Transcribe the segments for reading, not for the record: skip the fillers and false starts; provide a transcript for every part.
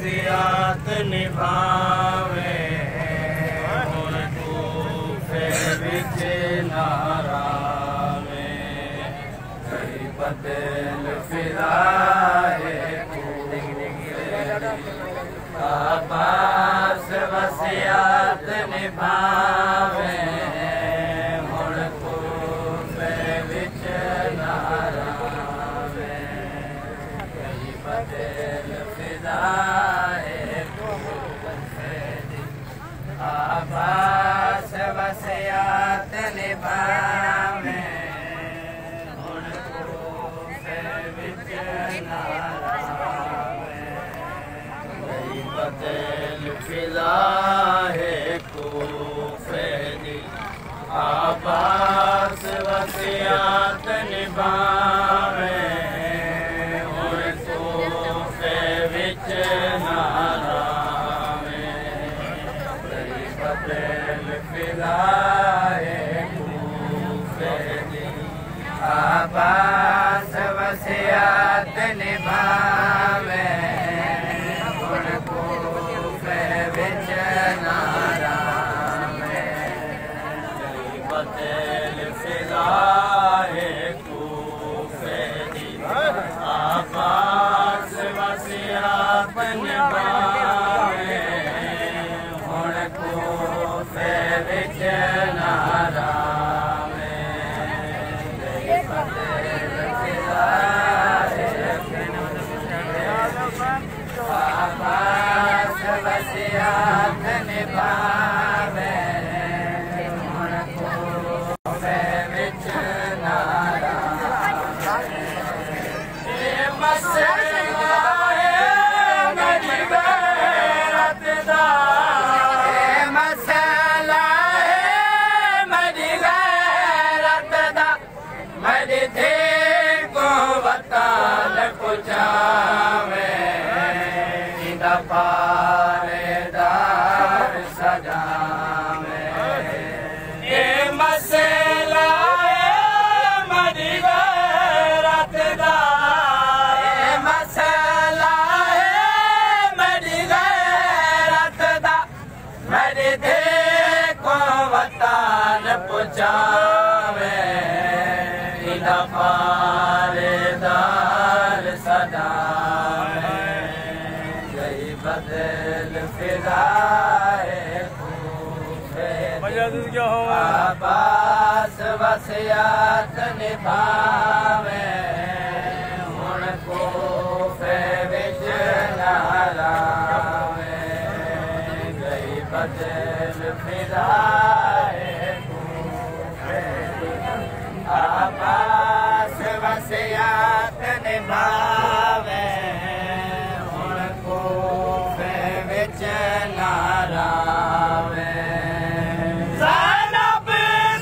वसियत निभावे हुण कूफे विच नारावे कई बदल फिराए अब्बास वसियत निभावे हुण कूफे विच नारावे कई बदल फिराए अब्बास वसियत निभावे हुण कूफे विच नारावे कई बदल फिराए कूफे दी अब्बास वसियत निभावे हुण कूफे विच नारावे कई बदल फिराए कूफे दी अब्बास वसियत निभावे हुण कूफे विच नारावे कई बदल फिराए कूफे दी अब्बास वसियत निभावे हुण कूफे विच नारावे कई बदल फिराए अब्बास वसियत निभावे हुण कूफे विच नारावे मसला है मेरी गैरत दा मसला है मेरी गैरत दा मेरी थी को वतन पुजावे इंदा पारेदार सजावे ये मसला है मेरी गैरत दा ये मसला है मेरी गैरत दा मेरी देखो वतन पुजावे इंदा पारेदार सजावे कई बदल फिराए कूफे अब्बास वसियत निभावे हुण कूफे विच नारावे कई बदल फिराए कूफे अब्बास वसियत निभावे हुण कूफे विच नारावे ज़ैनब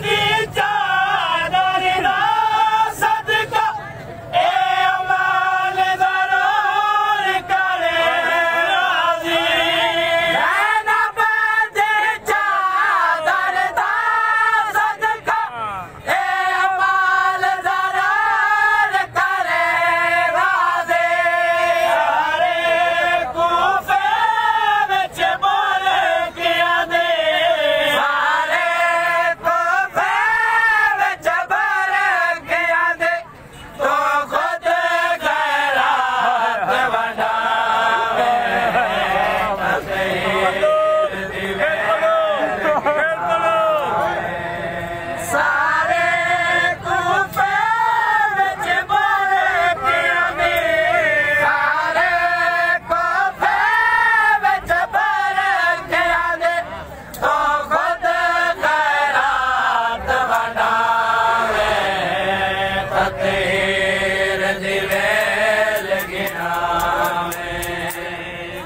दी चादर दा सदका ए अमाल ज़रूर करे राज़ी ज़ैनब दी चादर दा सदका ए अमाल ज़रूर करे राज़ी सारे कूफे विच बोल गया दे सारे कूफे विच बोल गया दे तो खुद गैरात वंडावे सारे कूफे विच बोल गया दे सारे कूफे विच बोल गया दे तो खुद गैरात वंडावे ततीर दी वेल गिनावे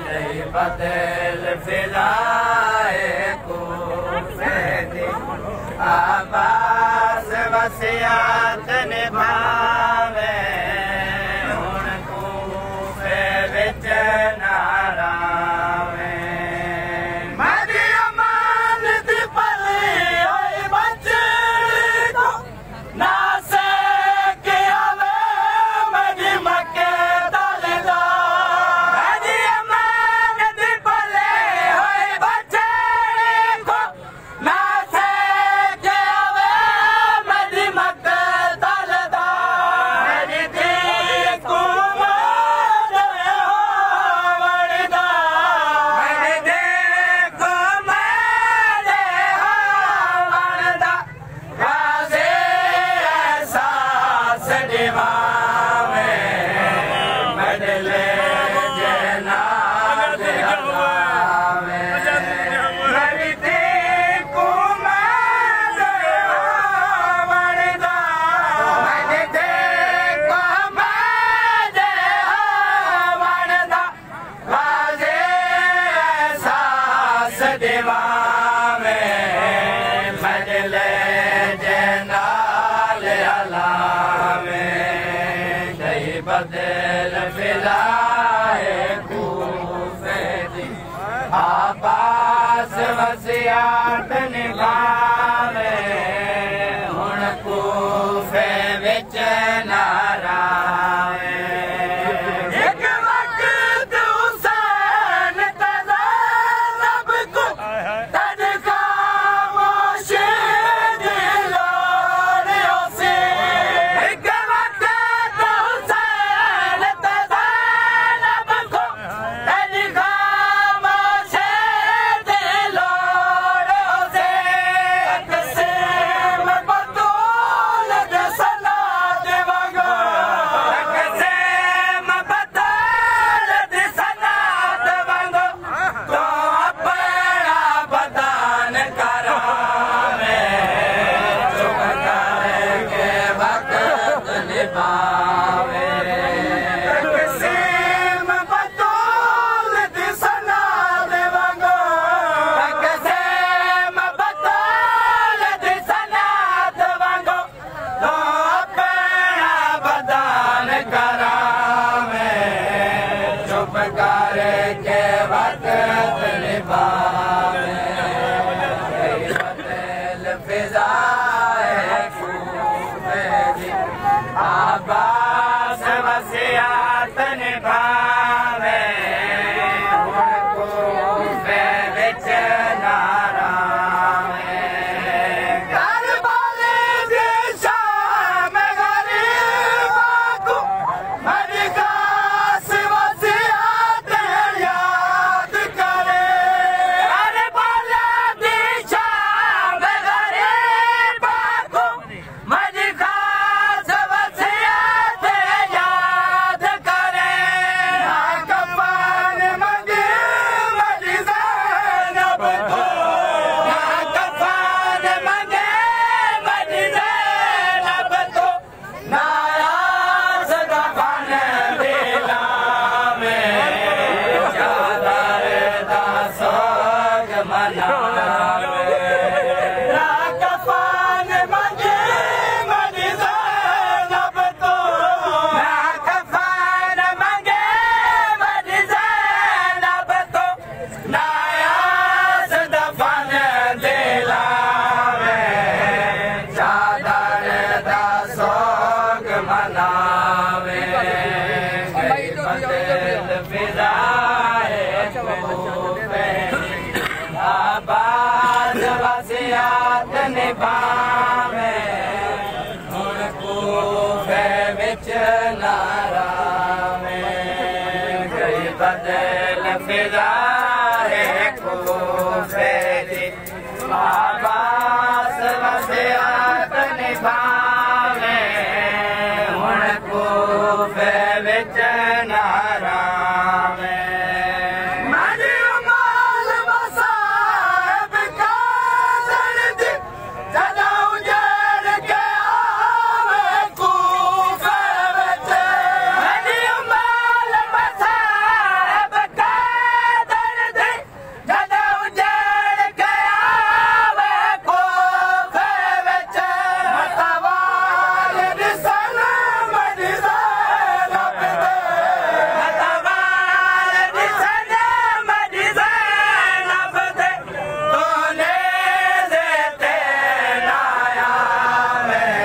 कई बदल फिराए कूफे दी अब्बास वसियत निभावे हुण कूफे विच नारावे मेरी अमानत पली होई बचड़ी तो ना से के आवे मेरी मक्के दलदा मेरी अमानत दीवामे मजले जनाल अलामे कई बदल फिलाए कूफे दी आबास वसियात निभावे हुण कूफे विच नाराए एक वक्त हुसैन तदा सब को तद खामोश दिलों से एक वक्त हुसैन तदा सब को तद खामोश दिलों से तकसीम बतौल दे सनात वगो तकसीम बतौल दे सनात वगो तो अपना बदान करावे चुप करके वक्त निभावे तकसीम बतौल दे सनात वगो तकसीम बतौल दे सनात वगो तो अपना बदान करावे चुप करके वक्त निभावे बदल फिजाए कूफे दी आबास वसियात निभावे हुण कूफे विच नारावे करबले दी शाम गरीबा को मरी खास वसियात याद करे करबले दी शाम गरीबा को मरी खास वसियात याद करे ना कफन मंगे मरी ज़ैनब को ना कफन मंगे मरी ज़ैनब को ना यास दफन दिला में चादर दा सोग मनावे ना कफन मंगे मरी ज़ैनब को ना कफन मंगे मरी ज़ैनब को ना यास दफन दिलावे चादर दा सोग मनावे बदल फिजाए कूफे आबास वसियात निभावे हुण कूफे विच नारावे कई बदल फिजाए कूफे दी आबास वसियात निभावे हुण कूफे विच नारावे मरी माल मसाहिब का दर्द जदा उजड़ के आवे कूफे विच मरी माल मसाहिब का दर्द जदा उजड़ के आवे कूफे विच मतवाल दिसन मरी ज़ैनब दे मतवाल दिसन मरी ज़ैनब दे तोने देते नाया में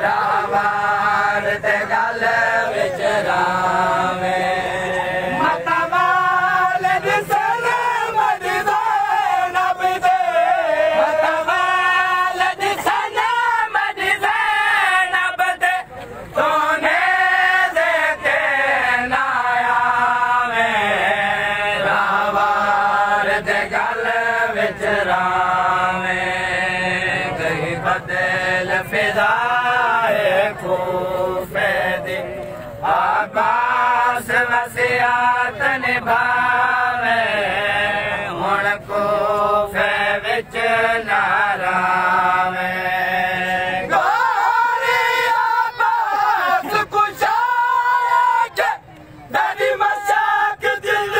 रावार ते गल विच रावे मतवाल दिसन मरी ज़ैनब दे मतवाल दिसन मरी ज़ैनब दे तोने देते नाया में रावार ते गल विच रावे कई बदल फिजाए कूफे दी आबास वसियात निभावे हुण कूफे विच नारावे गोरी आबास कुशाए के दरी मसाक दिल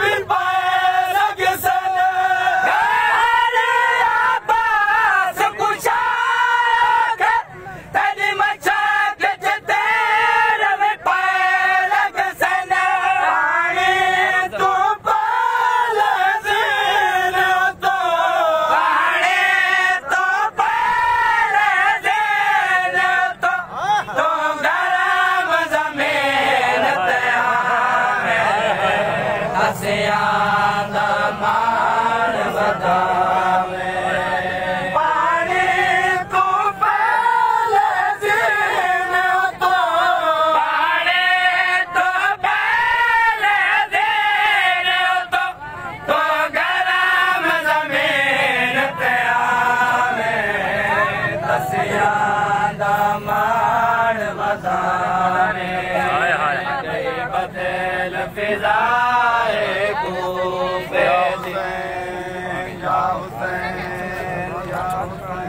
भी पाए लग सन तसिया दा मान वधावे पानी को पहले दिन तो पानी तो पहले दिन तो गरम जमीन ते आवे तसिया दा मान वधावे बदल फिजाए कूफे दी या हुसैन या हुसैन